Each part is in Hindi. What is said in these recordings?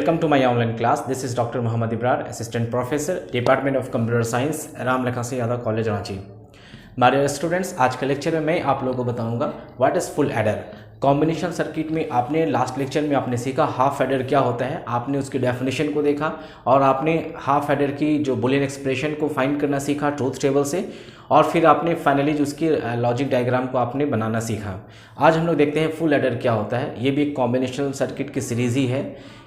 Welcome to my online class. This is Dr. Muhammad Ibrar, Assistant Professor, Department of Computer Science, Ram Lakhan Singh Yadav college Ranchi. हमारे स्टूडेंट्स, आज के लेक्चर में मैं आप लोगों को बताऊंगा what is full adder. Combination circuit में आपने लास्ट लेक्चर में आपने सीखा हाफ एडर क्या होता है, आपने उसकी डेफिनेशन को देखा और आपने हाफ एडर की जो बुलियन एक्सप्रेशन को फाइंड करना सीखा ट्रूथ टेबल से, और फिर आपने फाइनली जो उसकी लॉजिक डायग्राम को आपने बनाना सीखा। आज हम लोग देखते हैं फुल एडर क्या होता है। ये भी एक कॉम्बिनेशन सर्किट की सीरीज़ ही है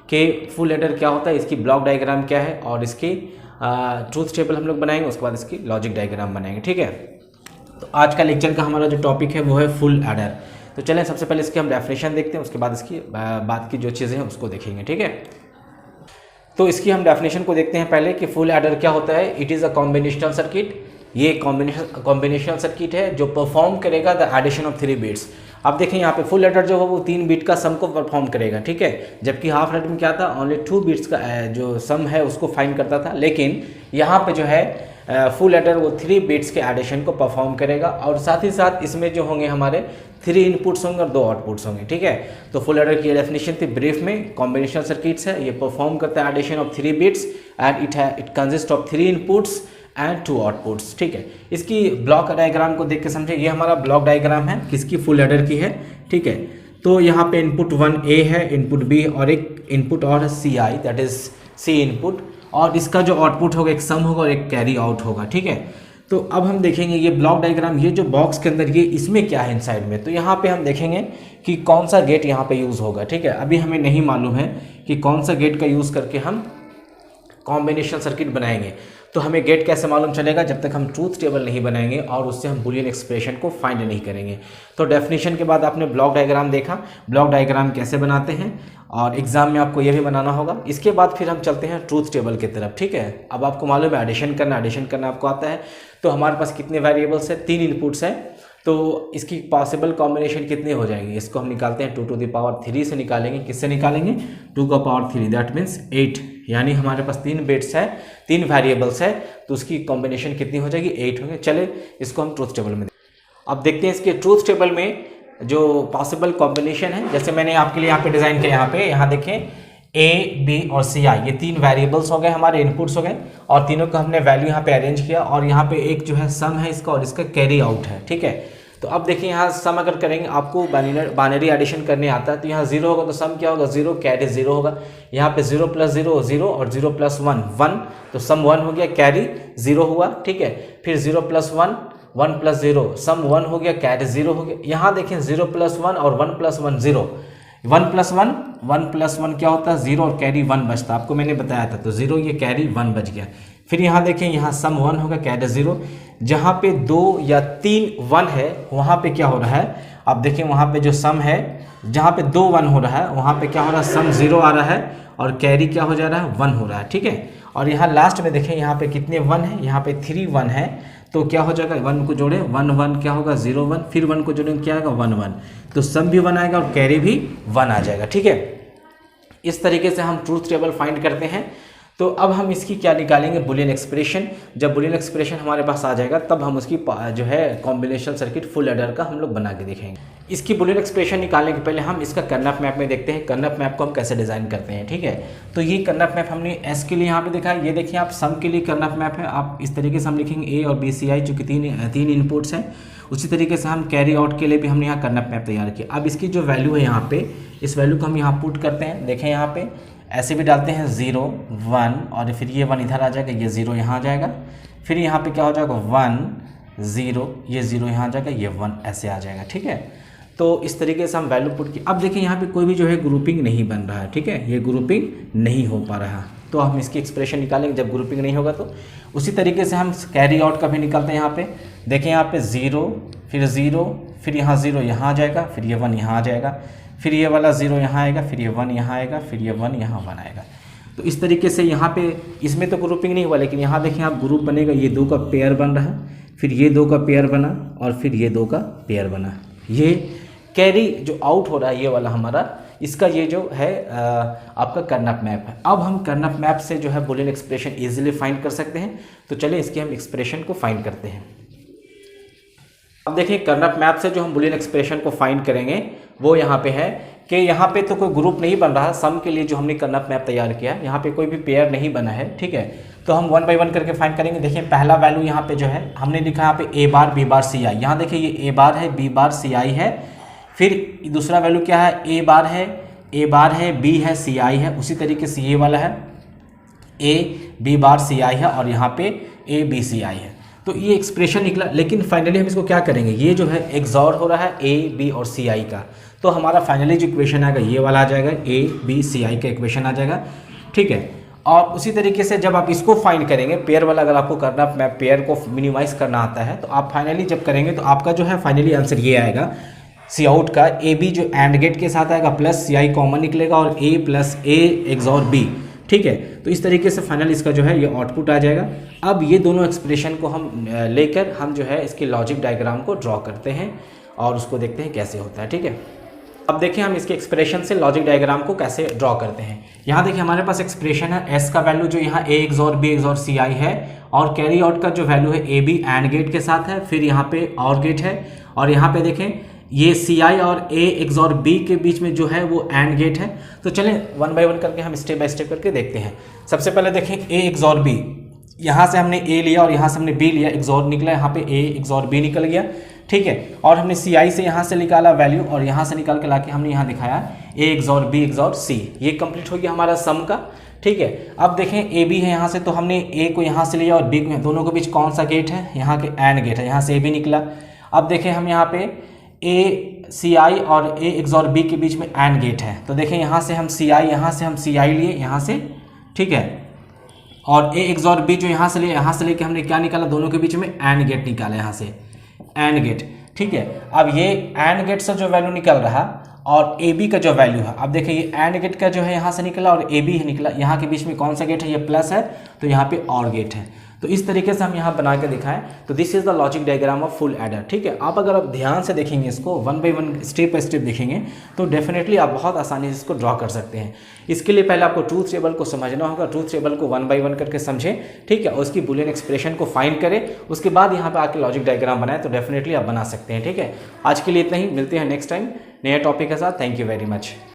कि फुल एडर क्या होता है, इसकी ब्लॉक डायग्राम क्या है और इसकी ट्रूथ टेबल हम लोग बनाएंगे, उसके बाद इसकी लॉजिक डायग्राम बनाएंगे। ठीक है, तो आज का लेक्चर का हमारा जो टॉपिक है वो है फुल एडर। तो चलें सबसे पहले इसकी हम डेफिनेशन देखते हैं, उसके बाद इसकी बात की जो चीज़ें हैं उसको देखेंगे। ठीक है, तो इसकी हम डेफिनेशन को देखते हैं पहले कि फुल एडर क्या होता है। It is a combinational circuit. ये कॉम्बिनेशनल सर्किट है जो परफॉर्म करेगा द एडिशन ऑफ 3 बिट्स। अब देखें यहाँ पे फुल एडर जो है वो 3 बिट का सम को परफॉर्म करेगा। ठीक है, जबकि हाफ एडर में क्या था, ओनली 2 बिट्स का जो सम है उसको फाइंड करता था। लेकिन यहाँ पे जो है फुल एडर वो 3 बिट्स के एडिशन को परफॉर्म करेगा और साथ ही साथ इसमें जो होंगे हमारे 3 इनपुट्स होंगे और 2 आउटपुट्स होंगे। ठीक है, तो फुल एडर की डेफिनेशन थी ब्रीफ में, कॉम्बिनेशनल सर्किट्स है, ये परफॉर्म करता है addition of 3 bits and it consist of 3 inputs and 2 outputs. ठीक है, इसकी ब्लॉक डायग्राम को देख के समझे, ये हमारा ब्लॉक डायग्राम है किसकी, फुल एडर की है। ठीक है, तो यहाँ पे इनपुट 1 ए है, इनपुट बी और एक इनपुट और सी आई, दैट इज सी इनपुट, और इसका जो आउटपुट होगा एक सम होगा और एक कैरी आउट होगा। ठीक है, तो अब हम देखेंगे ये ब्लॉक डायग्राम, ये जो बॉक्स के अंदर ये इसमें क्या है इनसाइड में। तो यहाँ पे हम देखेंगे कि कौन सा गेट यहाँ पे यूज़ होगा। ठीक है, अभी हमें नहीं मालूम है कि कौन सा गेट का यूज़ करके हम कॉम्बिनेशन सर्किट बनाएंगे। तो हमें गेट कैसे मालूम चलेगा, जब तक हम ट्रूथ टेबल नहीं बनाएंगे और उससे हम बुलियन एक्सप्रेशन को फाइंड नहीं करेंगे। तो डेफिनेशन के बाद आपने ब्लॉक डायग्राम देखा, ब्लॉक डायग्राम कैसे बनाते हैं और एग्जाम में आपको ये भी बनाना होगा। इसके बाद फिर हम चलते हैं ट्रूथ टेबल की तरफ। ठीक है, अब आपको मालूम है एडिशन करना आपको आता है। तो हमारे पास कितने वेरिएबल्स हैं, 3 इनपुट्स हैं, तो इसकी पॉसिबल कॉम्बिनेशन कितने हो जाएंगे, इसको हम निकालते हैं 2 टू द पावर 3 से निकालेंगे। किससे निकालेंगे, 2 का पावर 3, दैट मीन्स 8। यानी हमारे पास 3 बिट्स है, 3 वेरिएबल्स है, तो उसकी कॉम्बिनेशन कितनी हो जाएगी, 8 होंगे। चले इसको हम ट्रूथ टेबल में अब देखते हैं। इसके ट्रूथ टेबल में जो पॉसिबल कॉम्बिनेशन है, जैसे मैंने आपके लिए यहाँ पे डिज़ाइन किया, यहाँ देखें ए बी और सी आई, ये 3 वेरिएबल्स हो गए, हमारे इनपुट्स हो गए, और तीनों का हमने वैल्यू यहाँ पे अरेंज किया, और यहाँ पे एक जो है सम है इसका और इसका कैरी आउट है। ठीक है, तो अब देखिए यहाँ सम अगर करेंगे, आपको बाइनरी एडिशन करने आता है, तो यहाँ 0 होगा तो सम क्या होगा, 0, कैरी 0 होगा। यहाँ पे 0 + 0 0 और 0 + 1 1, तो सम 1 हो गया, कैरी 0 हुआ। ठीक है, फिर 0 + 1 1 + 0, सम 1 हो गया, कैरी 0 हो गया। यहाँ देखें 0 + 1 और 1 + 1 0, 1 + 1 क्या होता है, 0 और कैरी 1 बचता, आपको मैंने बताया था। तो 0 ये कैरी 1 बच गया। फिर यहाँ देखें, यहाँ सम 1 होगा, कैरी 0। जहाँ पे 2 या 3 1 है वहाँ पे क्या हो रहा है, आप देखें वहाँ पे जो सम है, जहाँ पे 2 1 हो रहा है वहाँ पे क्या हो रहा है, सम 0 आ रहा है और कैरी क्या हो जा रहा है, 1 हो रहा है। ठीक है, और यहाँ लास्ट में देखें, यहाँ पे कितने 1 है, यहाँ पे 3 1 है, तो क्या हो जाएगा, 1 को जोड़े 1 1 क्या होगा, 0 1, फिर 1 को जोड़ेंगे क्या आएगा, 1 1, तो सम भी 1 आएगा और कैरी भी 1 आ जाएगा। ठीक है, इस तरीके से हम ट्रूथ टेबल फाइंड करते हैं। तो अब हम इसकी क्या निकालेंगे, बुलियन एक्सप्रेशन। जब बुलियन एक्सप्रेशन हमारे पास आ जाएगा तब हम उसकी जो है कॉम्बिनेशन सर्किट फुल एडर का हम लोग बना के देखेंगे। इसकी बुलियन एक्सप्रेशन निकालने के पहले हम इसका कर्नफ मैप में देखते हैं, कर्नफ मैप को हम कैसे डिज़ाइन करते हैं। ठीक है, तो ये कर्नफ मैप हमने एस के लिए यहाँ पे देखा है। ये देखिए आप सम के लिए कर्नफ मैप है, आप इस तरीके से हम लिखेंगे ए और बी सी आई, चूँकि 3 इनपुट्स हैं। उसी तरीके से हम कैरी आउट के लिए भी हमने यहाँ कर्नफ मैप तैयार किया। अब इसकी जो वैल्यू है यहाँ पे, इस वैल्यू को हम यहाँ पुट करते हैं। देखें यहाँ पे ऐसे भी डालते हैं 0 1 और फिर ये 1 इधर आ जाएगा, ये 0 यहाँ आ जाएगा, फिर यहाँ पे क्या हो जाएगा 1 0, ये 0 यहाँ आ जाएगा, ये 1 ऐसे आ जाएगा। ठीक है, तो इस तरीके से हम वैल्यू पुट की। अब देखिए यहाँ पे कोई भी जो है ग्रुपिंग नहीं बन रहा है। ठीक है, ये ग्रुपिंग नहीं हो पा रहा, तो हम इसकी एक्सप्रेशन निकालेंगे जब ग्रुपिंग नहीं होगा। तो उसी तरीके से हम कैरी आउट का भी निकालते हैं। यहाँ पे देखें, यहाँ पे 0 फिर 0, फिर यहाँ 0 यहाँ आ जाएगा, फिर ये 1 यहाँ आ जाएगा, फिर ये वाला 0 यहाँ आएगा, फिर ये 1 यहाँ आएगा, फिर ये 1 यहाँ 1 आएगा। तो इस तरीके से यहाँ पे इसमें तो ग्रुपिंग नहीं हुआ, लेकिन यहाँ देखें आप ग्रुप बनेगा, ये 2 का पेयर बन रहा है, फिर ये 2 का पेयर बना और फिर ये 2 का पेयर बना। ये कैरी जो आउट हो रहा है ये वाला हमारा, इसका ये जो है आपका कर्नफ मैप है। अब हम कर्नफ मैप से जो है बुलियन एक्सप्रेशन इजीली फाइंड कर सकते हैं। तो चलिए इसके हम एक्सप्रेशन को फाइंड करते हैं। अब देखिए कर्नफ मैप से जो हम बुलियन एक्सप्रेशन को फाइंड करेंगे वो यहाँ पे है कि यहाँ पे तो कोई ग्रुप नहीं बन रहा, सम के लिए जो हमने कर्नल मैप तैयार किया है यहाँ पे कोई भी पेयर नहीं बना है, ठीक है। तो हम 1 बाय 1 करके फाइंड करेंगे। देखिए पहला वैल्यू यहाँ पे जो है हमने लिखा यहाँ पे ए बार बी बार सी आई, यहाँ देखिए ये ए बार है बी बार सी आई है। फिर दूसरा वैल्यू क्या है, ए बार है बी है सी आई है। उसी तरीके से ये वाला है ए बी बार सी आई है और यहाँ पे ए बी सी आई है। तो ये एक्सप्रेशन निकला, लेकिन फाइनली हम इसको क्या करेंगे, ये जो है एक्सॉर हो रहा है ए बी और सी आई का, तो हमारा फाइनली जो इक्वेशन आएगा ये वाला आ जाएगा, ए बी सी आई का इक्वेशन आ जाएगा, ठीक है। और उसी तरीके से जब आप इसको फाइंड करेंगे पेयर वाला, अगर आपको करना मैप पेयर को मिनिमाइज करना आता है तो आप फाइनली जब करेंगे तो आपका जो है फाइनली आंसर ये आएगा सी आउट का, ए बी जो एंड गेट के साथ आएगा प्लस सी आई कॉमन निकलेगा और ए प्लस ए एक्सॉर बी, ठीक है। तो इस तरीके से फाइनल इसका जो है ये आउटपुट आ जाएगा। अब ये दोनों एक्सप्रेशन को हम लेकर हम जो है इसके लॉजिक डायग्राम को ड्रॉ करते हैं और उसको देखते हैं कैसे होता है, ठीक है। अब देखिए हम इसके एक्सप्रेशन से लॉजिक डायग्राम को कैसे ड्रॉ करते हैं। यहाँ देखिए हमारे पास एक्सप्रेशन है, एस का वैल्यू जो यहाँ ए एक्सॉर बी एक्सॉर सी आई है और कैरी आउट का जो वैल्यू है ए बी एंड गेट के साथ है, फिर यहाँ पे और गेट है और यहाँ पे देखें ये सी आई और ए एक्सॉर बी के बीच में जो है वो एंड गेट है। तो चलें 1 बाय 1 करके हम स्टेप बाय स्टेप करके देखते हैं। सबसे पहले देखें ए एक्सॉर बी, यहाँ से हमने ए लिया और यहाँ से हमने बी लिया, एक्सॉर निकला, यहाँ पे ए एक्सॉर बी निकल गया, ठीक है। और हमने सी आई से यहाँ से निकाला वैल्यू और यहाँ से निकाल के लाके हमने यहाँ दिखाया ए एक्सॉर बी एक्सॉर सी, ये कंप्लीट हो गया हमारा सम का, ठीक है। अब देखें ए बी है यहाँ से, तो हमने ए को यहाँ से लिया और बी को, दोनों के बीच कौन सा गेट है, यहाँ के एंड गेट है, यहाँ से ए बी निकला। अब देखें हम यहाँ पे ए सी आई और ए एक्सॉर बी के बीच में एंड गेट है, तो देखें यहाँ से हम सी आई, यहाँ से हम सी आई लिए यहाँ से, ठीक है। और ए एक्सॉर बी जो यहाँ से लिए, यहाँ से लेके हमने क्या निकाला, दोनों के बीच में एंड गेट निकाला, यहाँ से एंड गेट, ठीक है। अब ये एंड गेट से जो वैल्यू निकल रहा और ए बी का जो वैल्यू है, अब देखिए ये एंड गेट का जो है यहाँ से निकला और ए बी निकला, यहाँ के बीच में कौन सा गेट है, ये प्लस है, तो यहाँ पे और गेट है। तो इस तरीके से हम यहाँ बना के दिखाएं। तो this is the logic diagram of full adder, ठीक है। आप अगर आप ध्यान से देखेंगे इसको 1 बाय 1 स्टेप बाय स्टेप देखेंगे तो डेफिनेटली आप बहुत आसानी से इसको ड्रॉ कर सकते हैं। इसके लिए पहले आपको ट्रूथ टेबल को समझना होगा, ट्रूथ टेबल को 1 बाय 1 करके समझें, ठीक है, और उसकी बुलियन एक्सप्रेशन को फाइंड करें, उसके बाद यहाँ पे आके लॉजिक डायग्राम बनाएं तो डेफिनेटली आप बना सकते हैं, ठीक है। आज के लिए इतना ही, मिलते हैं नेक्स्ट टाइम नए टॉपिक के साथ। Thank you very much.